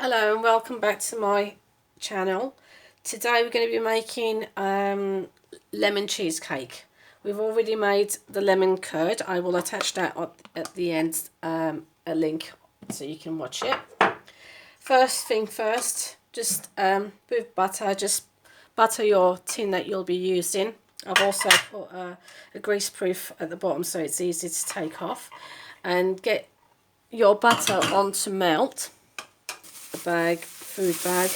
Hello and welcome back to my channel. Today we're going to be making lemon cheesecake. We've already made the lemon curd. I will attach that at the end, a link so you can watch it. First thing first, just with butter, just butter your tin that you'll be using. I've also put a grease proof at the bottom so it's easy to take off. And get your butter on to melt. The bag, food bag,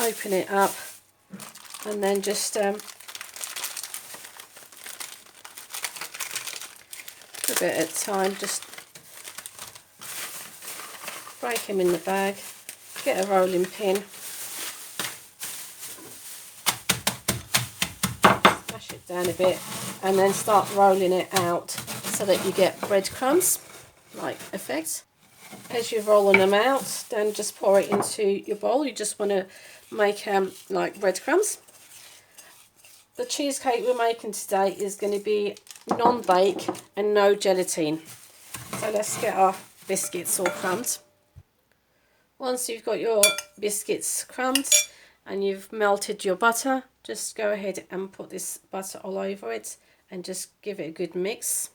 open it up and then just a bit at a time, just break them in the bag, get a rolling pin, smash it down a bit and then start rolling it out so that you get breadcrumbs like effect. As you're rolling them out, then just pour it into your bowl. You just want to make like breadcrumbs. The cheesecake we're making today is going to be non-bake and no gelatine. So let's get our biscuits all crumbed. Once you've got your biscuits crumbed and you've melted your butter, just go ahead and put this butter all over it and just give it a good mix.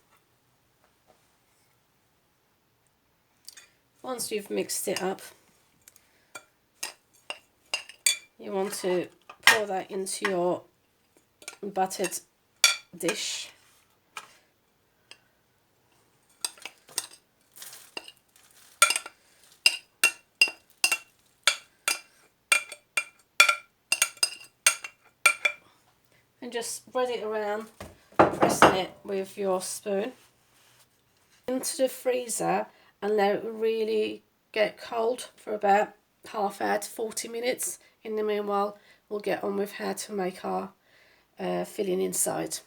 Once you've mixed it up, you want to pour that into your buttered dish. And just spread it around, pressing it with your spoon into the freezer and let it really get cold for about half hour to 40 minutes. In the meanwhile, we'll get on with how to make our filling inside.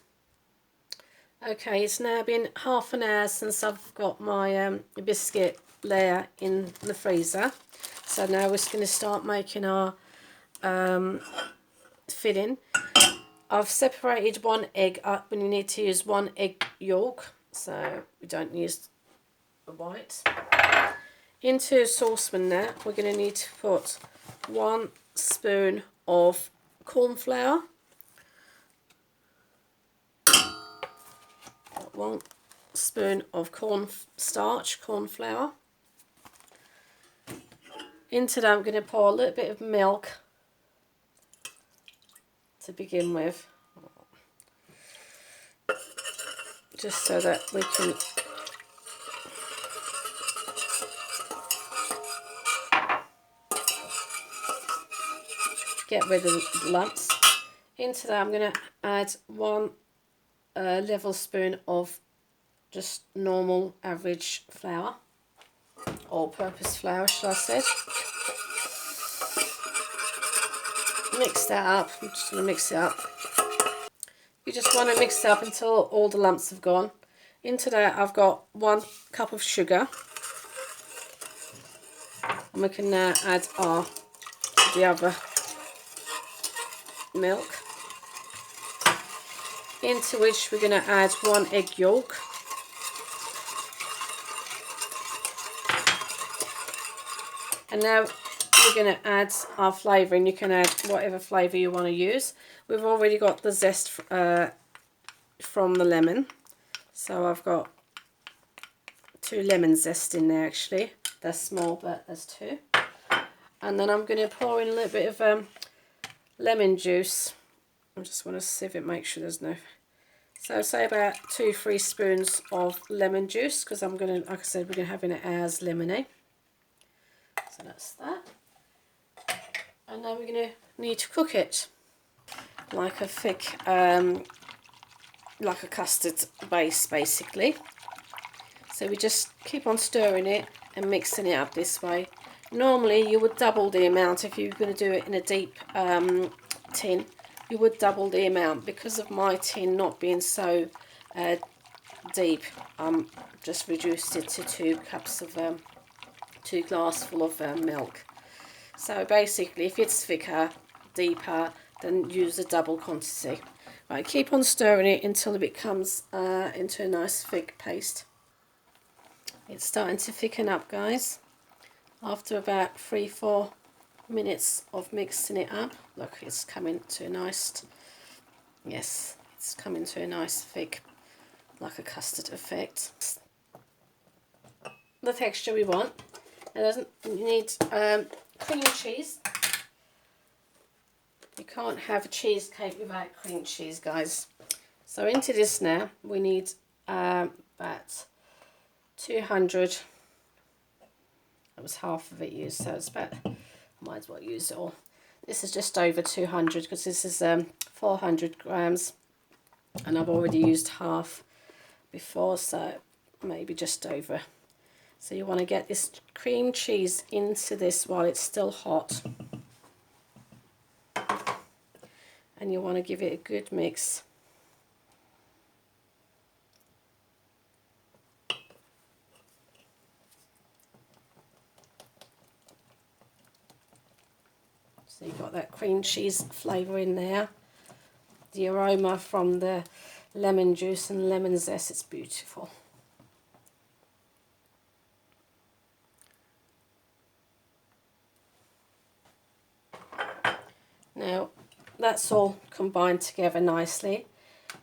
Okay, it's now been half an hour since I've got my biscuit layer in the freezer. So now we're just going to start making our filling. I've separated one egg up when you need to use one egg yolk, so we don't use the white. Into a saucepan now, we're going to need to put 1 spoon of corn flour, 1 spoon of corn flour. Into that I'm going to pour a little bit of milk to begin with, just so that we can get rid of the lumps. Into that I'm going to add 1 level spoon of just normal average flour, all-purpose flour should I say. Mix that up. I'm just going to mix it up. You just want to mix it up until all the lumps have gone. Into that I've got 1 cup of sugar, and we can now add the other milk, into which we're going to add 1 egg yolk, and now we're going to add our flavouring. You can add whatever flavour you want to use. We've already got the zest from the lemon, so I've got 2 lemon zest in there actually. They're small but there's 2. And then I'm going to pour in a little bit of lemon juice. I just want to sieve it, make sure there's no. So say about 2-3 spoons of lemon juice, because I'm going to, like I said, we're going to have it as lemonade. So that's that. And then we're going to need to cook it like a thick, like a custard base basically. So we just keep on stirring it and mixing it up this way. Normally you would double the amount if you're going to do it in a deep tin. You would double the amount. Because of my tin not being so deep, just reduced it to 2 cups of 2 glasses full of milk. So basically if it's thicker, deeper, then use a double quantity. Right, keep on stirring it until it becomes into a nice thick paste. It's starting to thicken up, guys. After about 3-4 minutes of mixing it up, look, it's coming to a nice, yes, it's coming to a nice thick, like a custard effect. The texture we want. It doesn't need cream cheese. You can't have a cheesecake without cream cheese, guys. So into this now, we need about 200. That was half of it used, so it's about, I might as well use it all. This is just over 200 because this is 400 grams, and I've already used half before, so maybe just over. So you want to get this cream cheese into this while it's still hot. And you want to give it a good mix. So you've got that cream cheese flavour in there. The aroma from the lemon juice and lemon zest, it's beautiful. Now that's all combined together nicely.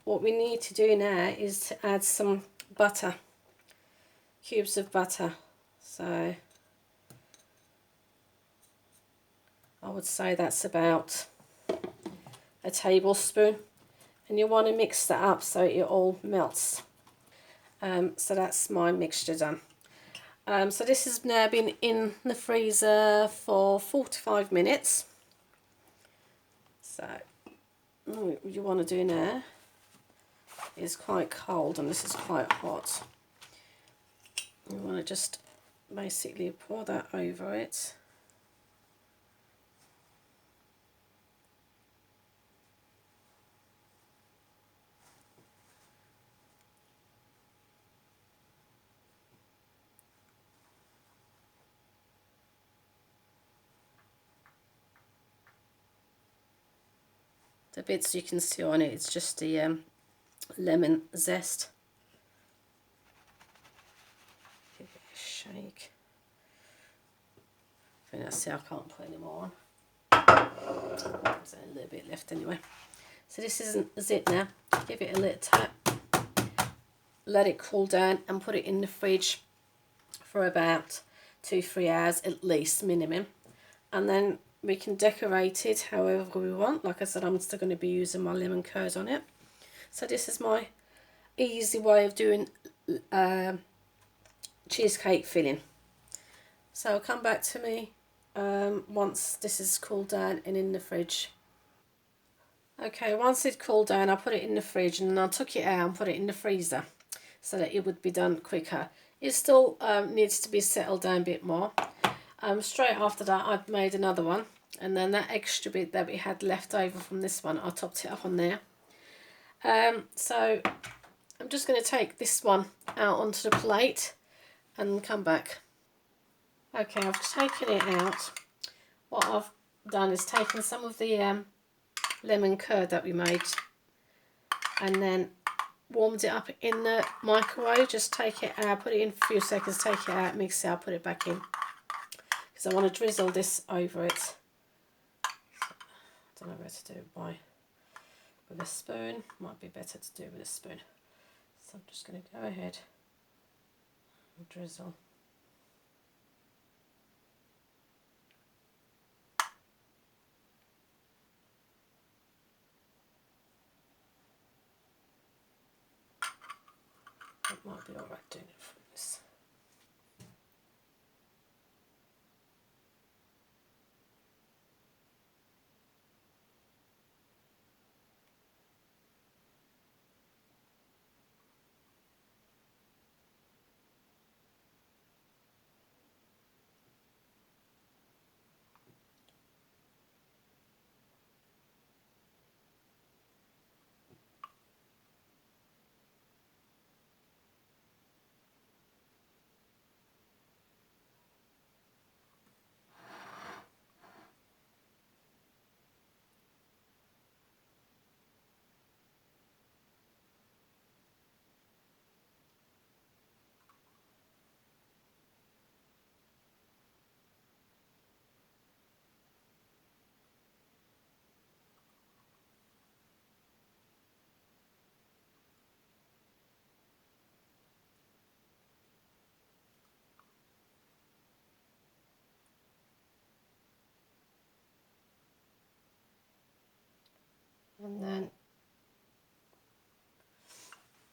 What we need to do now is to add some butter, cubes of butter. So I would say that's about a tablespoon, and you want to mix that up so it all melts. So that's my mixture done. So this has now been in the freezer for 45 minutes. So what you want to do now is quite cold, and this is quite hot. You want to just basically pour that over it. The bits you can see on it, it's just the lemon zest. Give it a shake. I think that's it, I can't put any more on. There's a little bit left anyway. So this isn't it now. Give it a little tap. Let it cool down and put it in the fridge for about 2-3 hours at least, minimum. And then we can decorate it however we want. Like I said, I'm still going to be using my lemon curd on it. So this is my easy way of doing cheesecake filling. So come back to me once this is cooled down and in the fridge. Okay, once it cooled down, I put it in the fridge, and then I took it out and put it in the freezer so that it would be done quicker. It still needs to be settled down a bit more. Straight after that, I've made another one, and then that extra bit that we had left over from this one, I topped it up on there. So I'm just going to take this one out onto the plate and come back. Okay, I've taken it out. What I've done is taken some of the lemon curd that we made and then warmed it up in the microwave. Just take it out, put it in for a few seconds, take it out, mix it out, put it back in, because I want to drizzle this over it. I don't know where to do it with a spoon. Might be better to do it with a spoon. So I'm just going to go ahead and drizzle. It might be alright doing it for this. And then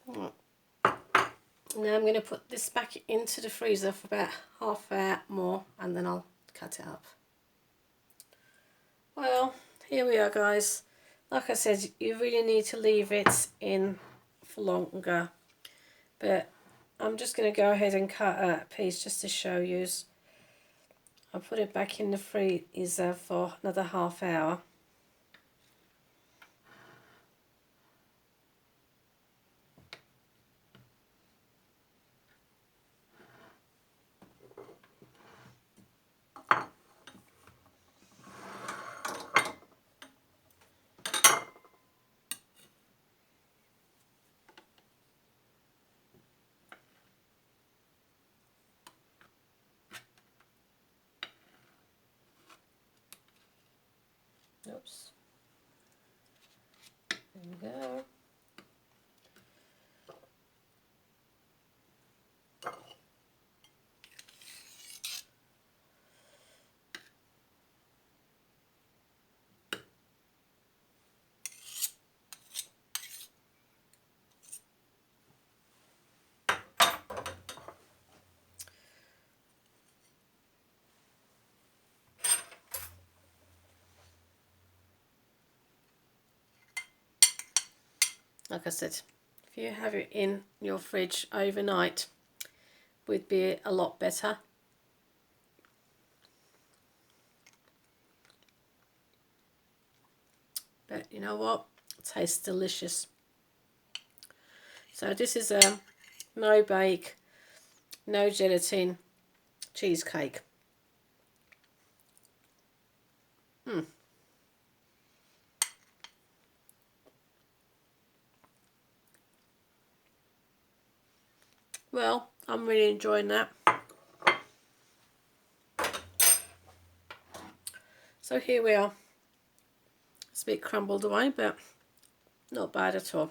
now I'm going to put this back into the freezer for about half an hour more, and then I'll cut it up. Well, here we are, guys. Like I said, you really need to leave it in for longer, but I'm just going to go ahead and cut a piece just to show you. I'll put it back in the freezer for another half hour. Oops. There we go. Like I said, if you have it in your fridge overnight, would be a lot better. But you know what? It tastes delicious. So this is a no bake, no gelatin cheesecake. Well, I'm really enjoying that. So here we are. It's a bit crumbled away, but not bad at all.